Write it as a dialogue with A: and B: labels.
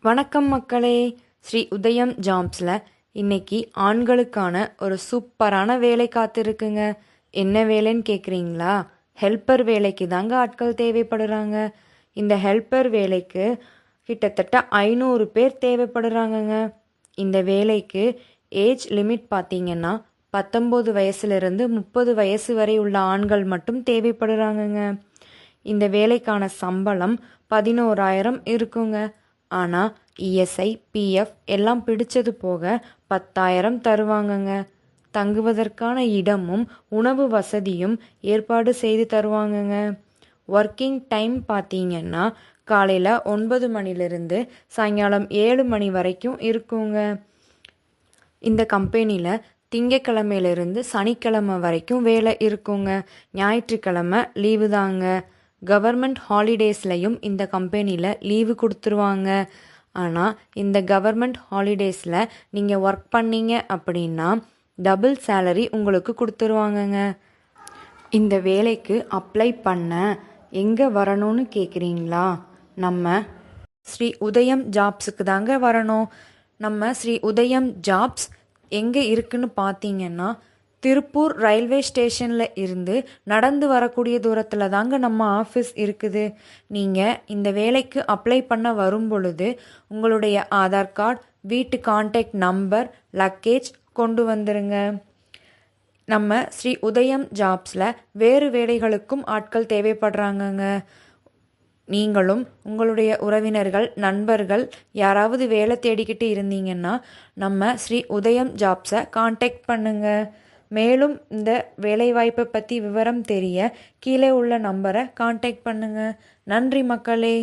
A: வணக்கம் மக்களே. ஸ்ரீ உதயம் ஜாப்ஸில் இன்னைக்கு ஆண்களுக்கான ஒரு சூப்பரான வேலை காத்திருக்குங்க. என்ன வேலைன்னு கேட்குறீங்களா? ஹெல்ப்பர் வேலைக்கு தாங்க ஆட்கள் தேவைப்படுறாங்க. இந்த ஹெல்ப்பர் வேலைக்கு கிட்டத்தட்ட 500 பேர் தேவைப்படுறாங்கங்க. இந்த வேலைக்கு ஏஜ் லிமிட் பார்த்தீங்கன்னா 19 வயசுலேருந்து 30 வயசு வரை உள்ள ஆண்கள் மட்டும் தேவைப்படுறாங்கங்க. இந்த வேலைக்கான சம்பளம் 11,000 இருக்குங்க. ஆனால் இஎஸ்ஐ பிஎஃப் எல்லாம் பிடிச்சது போக 10,000 தருவாங்கங்க. தங்குவதற்கான இடமும் உணவு வசதியும் ஏற்பாடு செய்து தருவாங்கங்க. ஒர்க்கிங் டைம் பார்த்தீங்கன்னா காலையில் 9 மணிலிருந்து சாயங்காலம் 7 மணி வரைக்கும் இருக்குங்க. இந்த கம்பெனியில் திங்கக்கிழமையிலிருந்து சனிக்கிழமை வரைக்கும் வேலை இருக்குங்க. ஞாயிற்றுக்கிழமை லீவு தாங்க. கவர்மெண்ட் ஹாலிடேஸ்லையும் இந்த கம்பெனியில் லீவு கொடுத்துருவாங்க. ஆனால் இந்த கவர்மெண்ட் ஹாலிடேஸில் நீங்கள் ஒர்க் பண்ணீங்க அப்படின்னா டபுள் சேலரி உங்களுக்கு கொடுத்துருவாங்கங்க. இந்த வேலைக்கு அப்ளை பண்ண எங்கே வரணும்னு கேட்குறீங்களா? நம்ம ஸ்ரீ உதயம் ஜாப்ஸுக்கு தாங்க வரணும். நம்ம ஸ்ரீ உதயம் ஜாப்ஸ் எங்கே இருக்குன்னு பார்த்தீங்கன்னா திருப்பூர் ரயில்வே ஸ்டேஷனில் இருந்து நடந்து வரக்கூடிய தூரத்தில் தாங்க நம்ம ஆஃபீஸ் இருக்குது. நீங்கள் இந்த வேலைக்கு அப்ளை பண்ண வரும் பொழுது உங்களுடைய ஆதார் கார்டு, வீட்டு கான்டாக்ட் நம்பர், லக்கேஜ் கொண்டு வந்துருங்க. நம்ம ஸ்ரீ உதயம் ஜாப்ஸில் வேறு வேலைகளுக்கும் ஆட்கள் தேவைப்படுறாங்கங்க. நீங்களும் உங்களுடைய உறவினர்கள், நண்பர்கள் யாராவது வேலை தேடிக்கிட்டு இருந்தீங்கன்னா நம்ம ஸ்ரீ உதயம் ஜாப்ஸை கான்டாக்ட் பண்ணுங்கள். மேலும் இந்த வேலைவாய்ப்பை பற்றி விவரம் தெரிய கீழே உள்ள நம்பரை கான்டாக்ட் பண்ணுங்கள். நன்றி மக்களே.